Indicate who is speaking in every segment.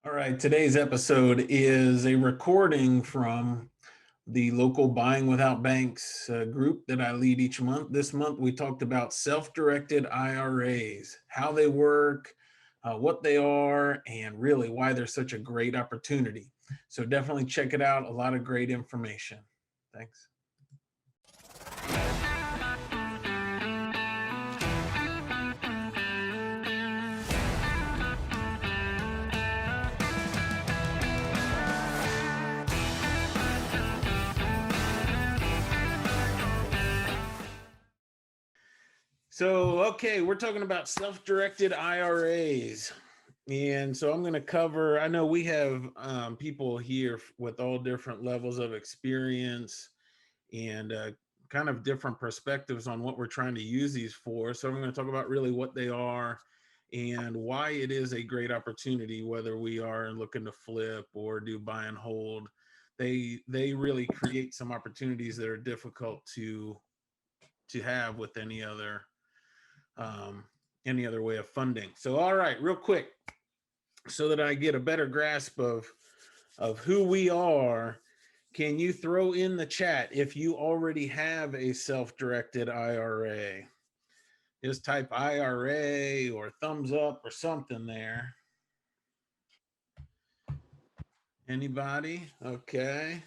Speaker 1: All right, today's episode is a recording from the local Buying Without Banks group that I lead each month. This month, we talked about self-directed IRAs, how they work, what they are, and really why they're such a great opportunity. So definitely check it out. A lot of great information. Thanks. So, okay, we're talking about self-directed IRAs. And so I'm going to cover, I know we have people here with all different levels of experience and kind of different perspectives on what we're trying to use these for. So I'm going to talk about really what they are and why it is a great opportunity, whether we are looking to flip or do buy and hold. They really create some opportunities that are difficult to have with any other way of funding. So, all right, real quick, so that I get a better grasp of who we are, can you throw in the chat if you already have a self-directed IRA? Just type IRA or thumbs up or something there. Anybody? Okay.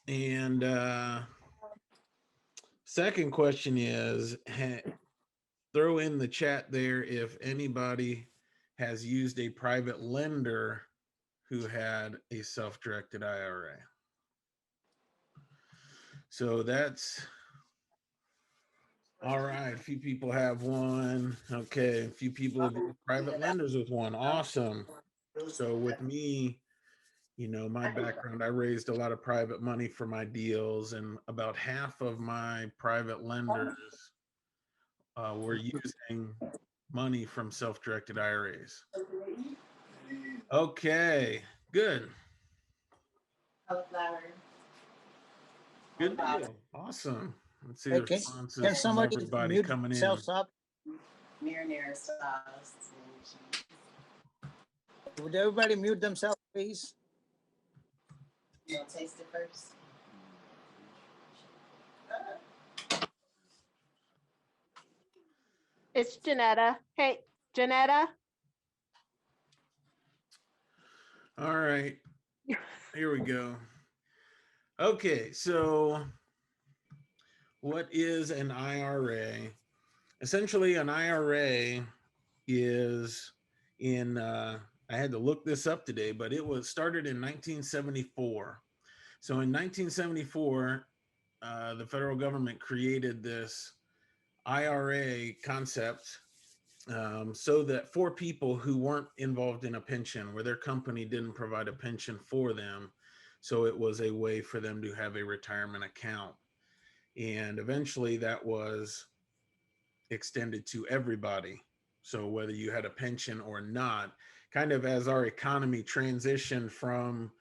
Speaker 1: And second question is, throw in the chat there if anybody has used a private lender who had a self-directed IRA. So that's all right. A few people have one. Okay. A few people have private lenders with one. Awesome. So with me, my background, I raised a lot of private money for my deals, and about half of my private lenders were using money from self-directed IRAs. Okay, good. Good deal. Awesome. Let's see the responses
Speaker 2: Can
Speaker 1: from
Speaker 2: somebody
Speaker 1: everybody
Speaker 2: mute
Speaker 1: coming in.
Speaker 2: themselves up? Would everybody mute themselves, please?
Speaker 3: You'll taste it first.
Speaker 4: It's Janetta. Hey, Janetta.
Speaker 1: All right. Here we go. Okay, so what is an IRA? Essentially, an IRA is I had to look this up today, but it was started in 1974. So in 1974, the federal government created this IRA concept so that for people who weren't involved in a pension, where their company didn't provide a pension for them, so it was a way for them to have a retirement account. And eventually that was extended to everybody. So whether you had a pension or not, kind of as our economy transitioned from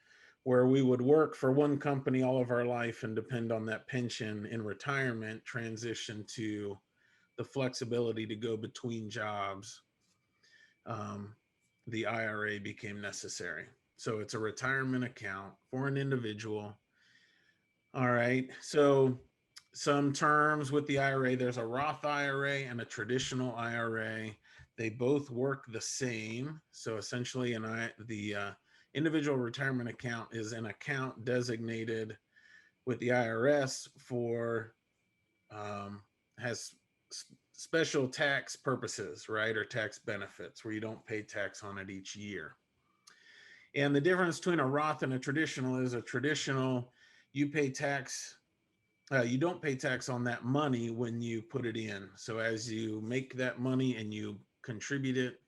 Speaker 1: where we would work for one company all of our life and depend on that pension in retirement, transition to the flexibility to go between jobs, the IRA became necessary. So it's a retirement account for an individual. All right. So some terms with the IRA, there's a Roth IRA and a traditional IRA. They both work the same. So essentially the individual retirement account is an account designated with the IRS for has special tax purposes, right? Or tax benefits where you don't pay tax on it each year. And the difference between a Roth and a traditional is a traditional, you pay tax, you don't pay tax on that money when you put it in. So as you make that money and you contribute it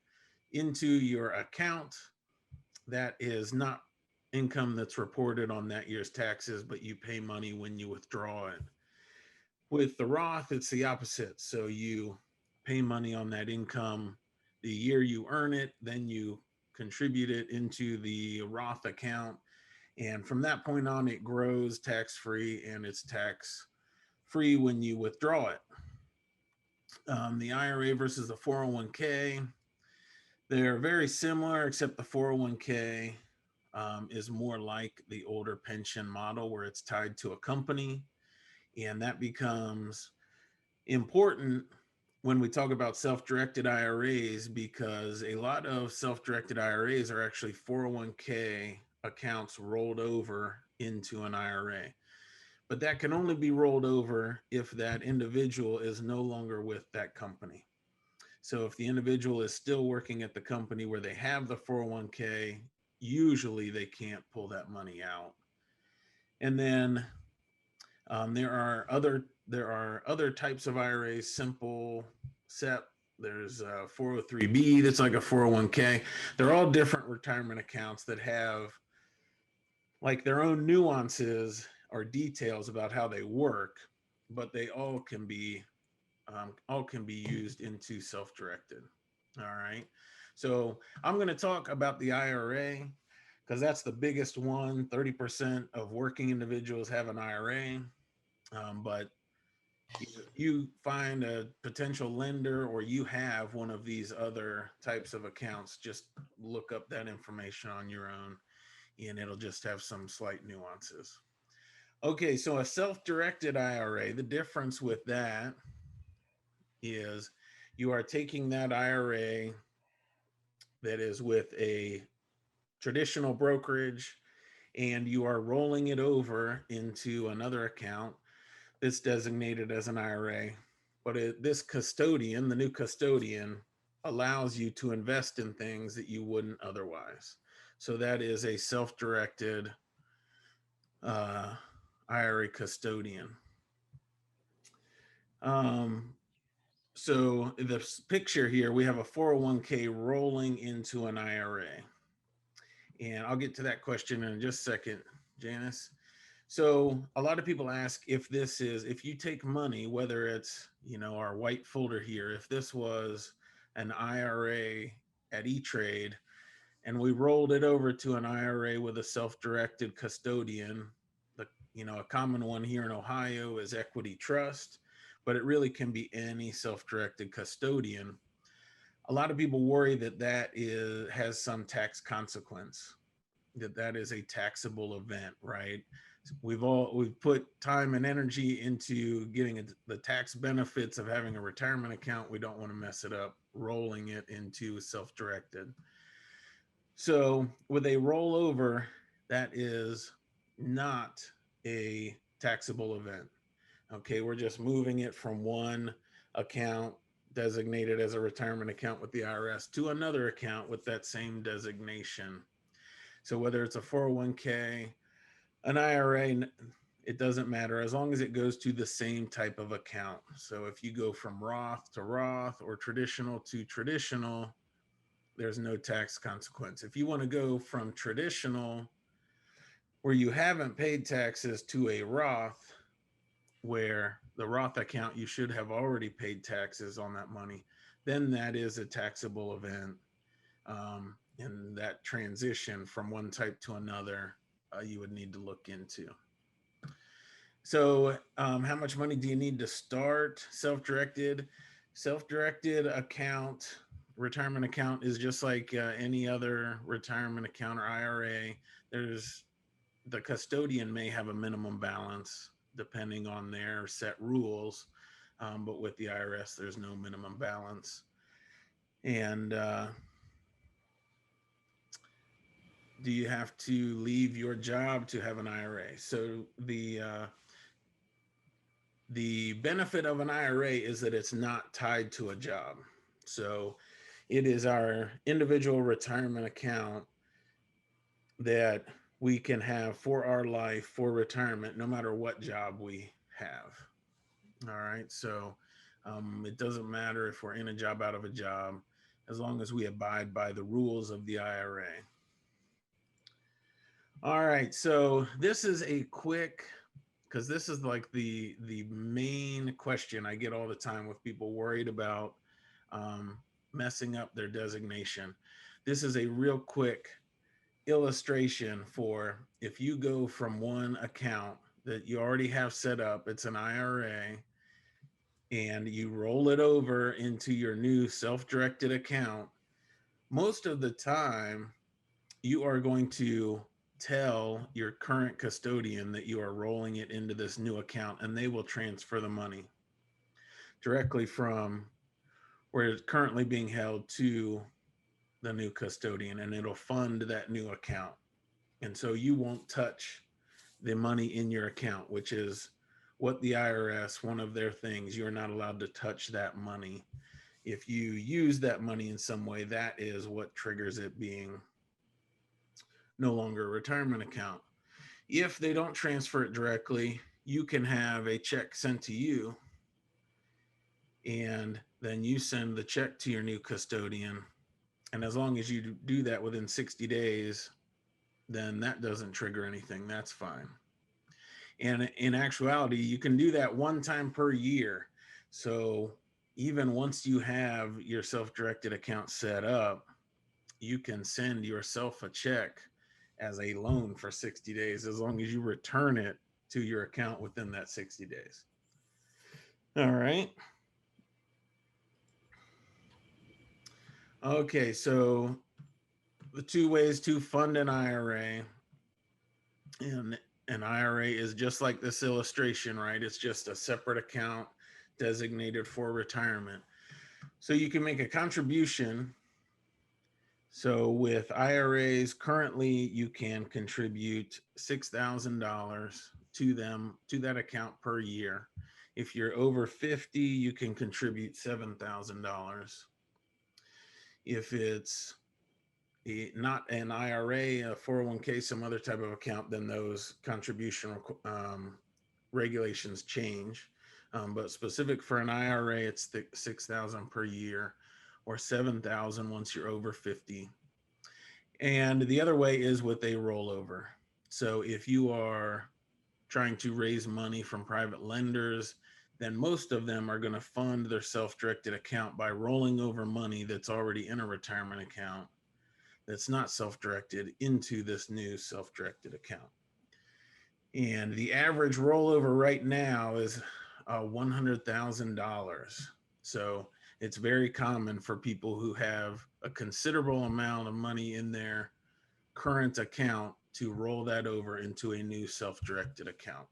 Speaker 1: into your account, that is not income that's reported on that year's taxes, but you pay money when you withdraw it. With the Roth, it's the opposite. So you pay money on that income the year you earn it, then you contribute it into the Roth account. And from that point on, it grows tax-free, and it's tax-free when you withdraw it. The IRA versus the 401k. They're very similar, except the 401k is more like the older pension model where it's tied to a company. And that becomes important when we talk about self-directed IRAs, because a lot of self-directed IRAs are actually 401k accounts rolled over into an IRA. But that can only be rolled over if that individual is no longer with that company. So if the individual is still working at the company where they have the 401k, usually they can't pull that money out. And then there are other types of IRAs, simple, SEP. There's 403B. That's like a 401k. They're all different retirement accounts that have like their own nuances or details about how they work, but they all can be used into self-directed. All right. So I'm going to talk about the IRA because that's the biggest one. 30% of working individuals have an IRA. But if you find a potential lender or you have one of these other types of accounts, just look up that information on your own and it'll just have some slight nuances. Okay, so a self-directed IRA, the difference with that is you are taking that IRA that is with a traditional brokerage and you are rolling it over into another account that's designated as an IRA. But this custodian, the new custodian, allows you to invest in things that you wouldn't otherwise. So that is a self-directed IRA custodian. So the picture here, we have a 401k rolling into an IRA. And I'll get to that question in just a second, Janice. So a lot of people ask if you take money, whether it's, our white folder here, if this was an IRA at E-Trade and we rolled it over to an IRA with a self-directed custodian, a common one here in Ohio is Equity Trust, but it really can be any self-directed custodian. A lot of people worry that has some tax consequence, that is a taxable event, right? We've put time and energy into getting the tax benefits of having a retirement account. We don't want to mess it up rolling it into self-directed. So with a rollover, that is not a taxable event. Okay, we're just moving it from one account designated as a retirement account with the IRS to another account with that same designation. So whether it's a 401k, an IRA, it doesn't matter as long as it goes to the same type of account. So if you go from Roth to Roth or traditional to traditional, there's no tax consequence. If you want to go from traditional, where you haven't paid taxes, to a Roth, where the Roth account, you should have already paid taxes on that money, then that is a taxable event. And that transition from one type to another, you would need to look into. So how much money do you need to start self-directed? Self-directed account, retirement account, is just like any other retirement account or IRA. The custodian may have a minimum balance depending on their set rules, but with the IRS, there's no minimum balance. And do you have to leave your job to have an IRA? So the benefit of an IRA is that it's not tied to a job. So it is our individual retirement account that we can have for our life, for retirement, no matter what job we have. All right. So it doesn't matter if we're in a job, out of a job, as long as we abide by the rules of the IRA. All right. So this is a quick, because this is like the main question I get all the time with people worried about messing up their designation. This is a real quick illustration for if you go from one account that you already have set up, it's an IRA, and you roll it over into your new self-directed account. most of the time you are going to tell your current custodian that you are rolling it into this new account, and they will transfer the money directly from where it's currently being held to the new custodian, and it'll fund that new account. And so you won't touch the money in your account, which is what the IRS, one of their things, you're not allowed to touch that money. If you use that money in some way, that is what triggers it being no longer a retirement account. If they don't transfer it directly, you can have a check sent to you, and then you send the check to your new custodian. And as long as you do that within 60 days, then that doesn't trigger anything. That's fine. And in actuality, you can do that one time per year. So even once you have your self-directed account set up, you can send yourself a check as a loan for 60 days, as long as you return it to your account within that 60 days. All right. Okay, so the two ways to fund an IRA, and an IRA is just like this illustration, right? It's just a separate account designated for retirement. So you can make a contribution. So with IRAs, currently you can contribute $6,000 to them, to that account per year. If you're over 50, you can contribute $7,000. If it's not an IRA, a 401k, some other type of account, then those contribution regulations change. But specific for an IRA, it's $6,000 per year, or $7,000 once you're over 50. And the other way is with a rollover. So if you are trying to raise money from private lenders, then most of them are going to fund their self-directed account by rolling over money that's already in a retirement account that's not self-directed into this new self-directed account. And the average rollover right now is $100,000. So it's very common for people who have a considerable amount of money in their current account to roll that over into a new self-directed account.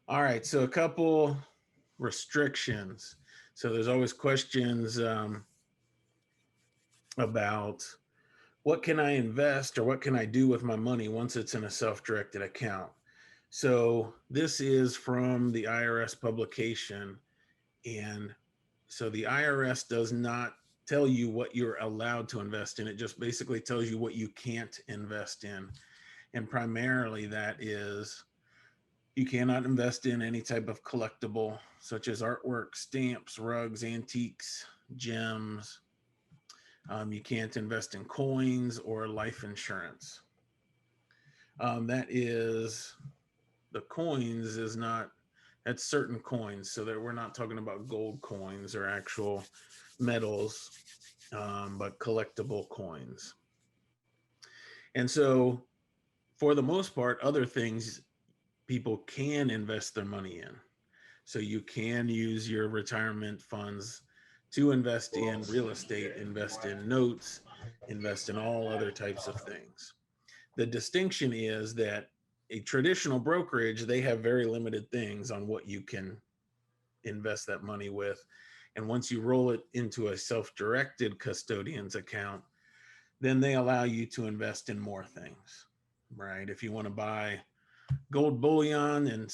Speaker 1: All right, so a couple restrictions. So there's always questions about what can I invest or what can I do with my money once it's in a self-directed account. So this is from the IRS publication. And so the IRS does not tell you what you're allowed to invest in. It just basically tells you what you can't invest in. And primarily that is, you cannot invest in any type of collectible, such as artwork, stamps, rugs, antiques, gems. You can't invest in coins or life insurance. That is, the coins is not, that's certain coins. So that we're not talking about gold coins or actual metals, but collectible coins. And so for the most part, other things people can invest their money in. So you can use your retirement funds to invest in real estate, invest in notes, invest in all other types of things. The distinction is that a traditional brokerage, they have very limited things on what you can invest that money with. And once you roll it into a self-directed custodian's account, then they allow you to invest in more things, right? If you want to buy gold bullion and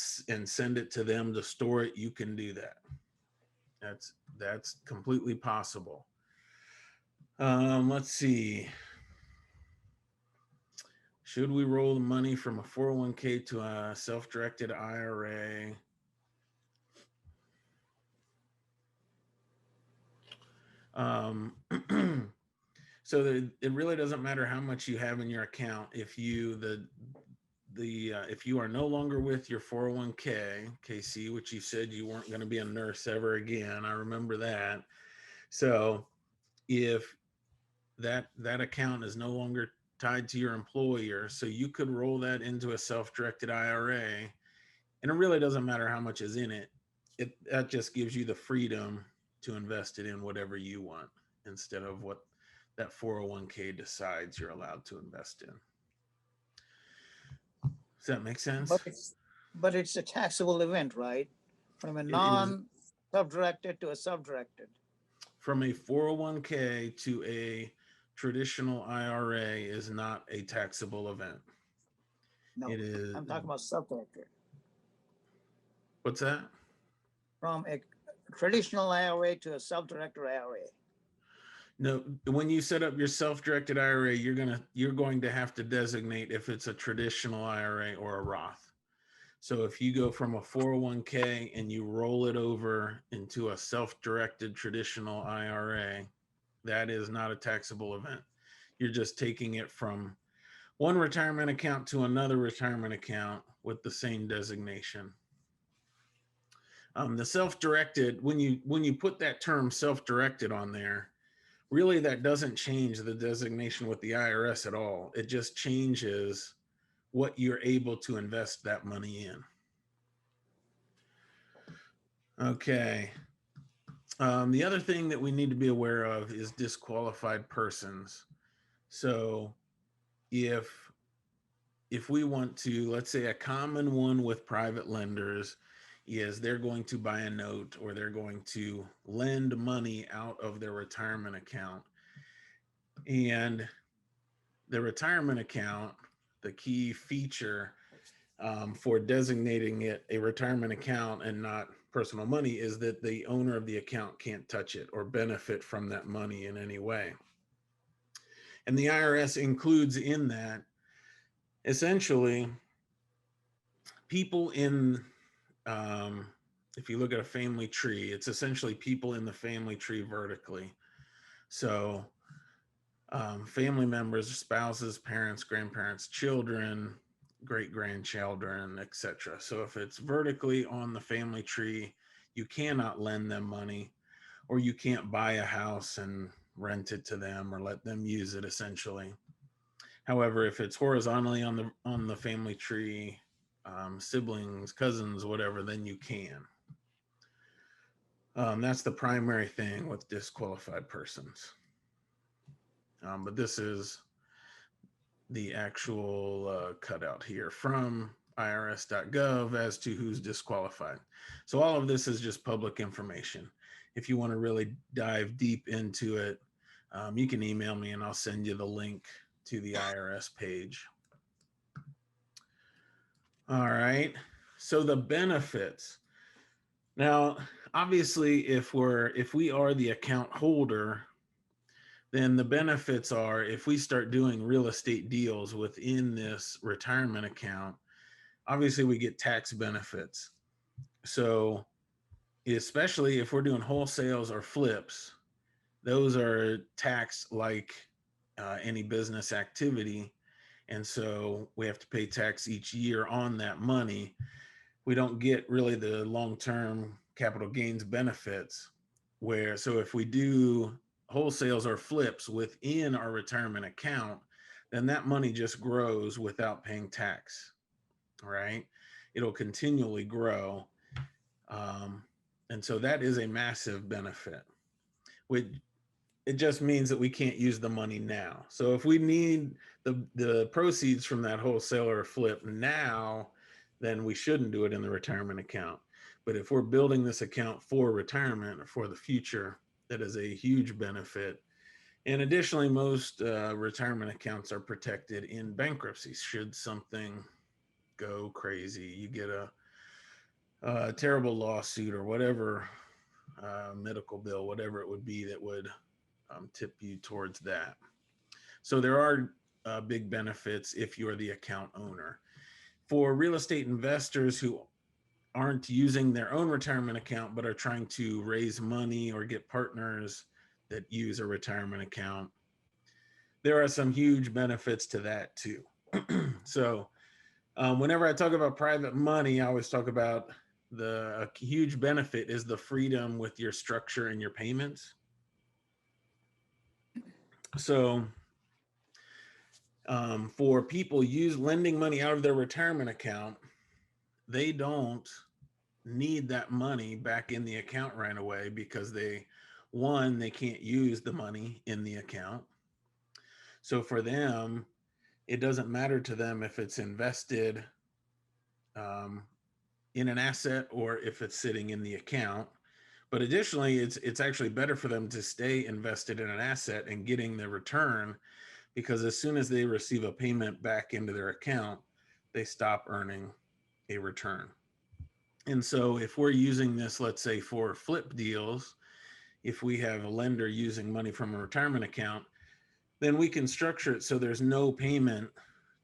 Speaker 1: send it to them to store it, you can do that. That's completely possible. Let's see. Should we roll the money from a 401k to a self-directed IRA? So it really doesn't matter how much you have in your account. If you if you are no longer with your 401k, KC, which you said you weren't going to be a nurse ever again, I remember that. So if that account is no longer tied to your employer, so you could roll that into a self-directed IRA, and it really doesn't matter how much is in it. That just gives you the freedom to invest it in whatever you want. instead of what that 401k decides you're allowed to invest in. Does that make sense?
Speaker 2: But it's a taxable event, right? From a
Speaker 1: is.
Speaker 2: non-self-directed to a self-directed.
Speaker 1: From a 401k to a traditional IRA is not a taxable event.
Speaker 2: No,
Speaker 1: It is.
Speaker 2: I'm talking about self-directed.
Speaker 1: What's that?
Speaker 2: From a traditional IRA to a self-directed IRA.
Speaker 1: No, when you set up your self-directed IRA, you're going to have to designate if it's a traditional IRA or a Roth. So if you go from a 401k and you roll it over into a self-directed traditional IRA, that is not a taxable event. You're just taking it from one retirement account to another retirement account with the same designation. The self-directed, when you put that term self-directed on there, really that doesn't change the designation with the IRS at all. It just changes what you're able to invest that money in. Okay. The other thing that we need to be aware of is disqualified persons. So if we want to, let's say a common one with private lenders is they're going to buy a note or they're going to lend money out of their retirement account. And the retirement account, the key feature for designating it a retirement account and not personal money is that the owner of the account can't touch it or benefit from that money in any way. And the IRS includes in that essentially people in, if you look at a family tree, it's essentially people in the family tree vertically. So family members, spouses, parents, grandparents, children, great grandchildren, etc. So if it's vertically on the family tree, you cannot lend them money, or you can't buy a house and rent it to them or let them use it essentially. However, if it's horizontally on the family tree, siblings, cousins, whatever, then you can. That's the primary thing with disqualified persons. But this is the actual cutout here from irs.gov as to who's disqualified. So all of this is just public information. If you want to really dive deep into it, you can email me and I'll send you the link to the IRS page. All right, so the benefits. Now, obviously, if we are the account holder, then the benefits are if we start doing real estate deals within this retirement account, obviously we get tax benefits. So especially if we're doing wholesales or flips, those are taxed like any business activity. And so we have to pay tax each year on that money. We don't get really the long-term capital gains benefits so if we do wholesales or flips within our retirement account, then that money just grows without paying tax, right? It'll continually grow. And so that is a massive benefit. It just means that we can't use the money now. So if we need the proceeds from that wholesale or flip now, then we shouldn't do it in the retirement account. But if we're building this account for retirement or for the future, that is a huge benefit. And additionally, most retirement accounts are protected in bankruptcy. Should something go crazy, you get a terrible lawsuit or whatever, medical bill, whatever it would be that would tip you towards that. So there are big benefits if you're the account owner. For real estate investors who aren't using their own retirement account, but are trying to raise money or get partners that use a retirement account, there are some huge benefits to that too. So whenever I talk about private money, I always talk about a huge benefit is the freedom with your structure and your payments. So for people lending money out of their retirement account, they don't need that money back in the account right away because they One, they can't use the money in the account. So for them, it doesn't matter to them if it's invested in an asset or if it's sitting in the account. But additionally, it's actually better for them to stay invested in an asset and getting the return, because as soon as they receive a payment back into their account, they stop earning a return. And so if we're using this, let's say for flip deals, if we have a lender using money from a retirement account, then we can structure it so there's no payment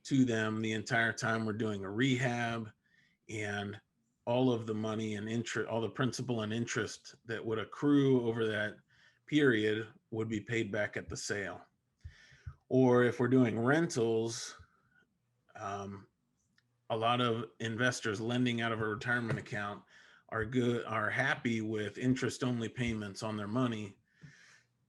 Speaker 1: to them the entire time we're doing a rehab, and all of the money and interest, all the principal and interest that would accrue over that period would be paid back at the sale. Or if we're doing rentals, a lot of investors lending out of a retirement account are happy with interest only payments on their money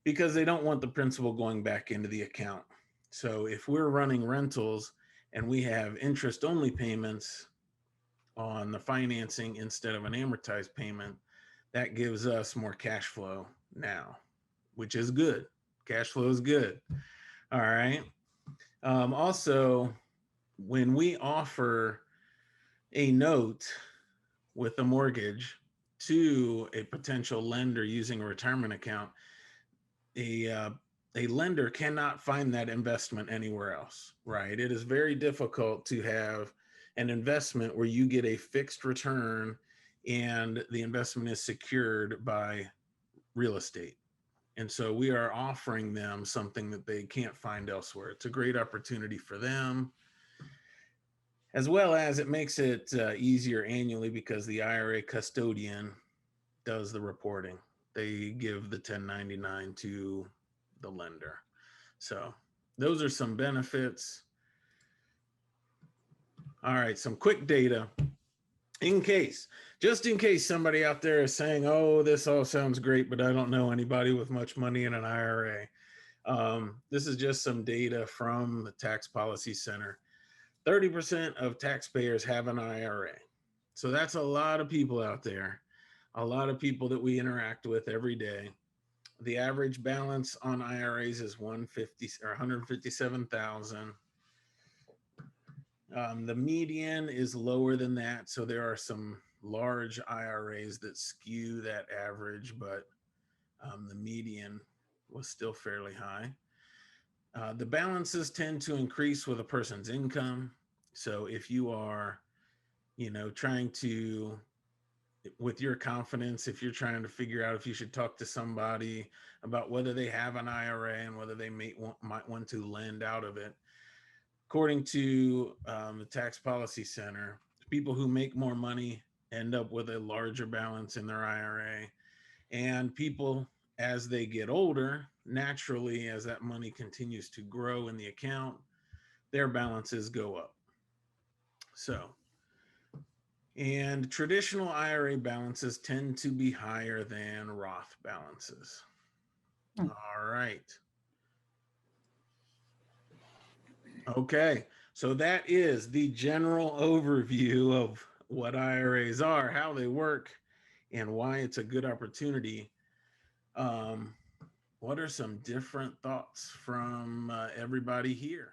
Speaker 1: because they don't want the principal going back into the account. So if we're running rentals and we have interest only payments on the financing instead of an amortized payment, that gives us more cash flow now, which is good. Cash flow is good. All right. Also, when we offer a note with a mortgage to a potential lender using a retirement account, a lender cannot find that investment anywhere else, right? It is very difficult to have an investment where you get a fixed return and the investment is secured by real estate. And so we are offering them something that they can't find elsewhere. It's a great opportunity for them, as well as it makes it easier annually because the IRA custodian does the reporting. They give the 1099 to the lender. So those are some benefits. All right, some quick data. Just in case somebody out there is saying, oh, this all sounds great, but I don't know anybody with much money in an IRA. This is just some data from the Tax Policy Center. 30% of taxpayers have an IRA. So that's a lot of people out there, a lot of people that we interact with every day. The average balance on IRAs is 157,000. The median is lower than that. So there are some large IRAs that skew that average, but the median was still fairly high. The balances tend to increase with a person's income. So if you are, trying to, with your confidence, if you're trying to figure out if you should talk to somebody about whether they have an IRA and whether they might want to lend out of it, according to the Tax Policy Center, people who make more money end up with a larger balance in their IRA. And people, as they get older, naturally, as that money continues to grow in the account, their balances go up. So, and traditional IRA balances tend to be higher than Roth balances. All right. Okay, so that is the general overview of what IRAs are, how they work, and why it's a good opportunity. What are some different thoughts from everybody here?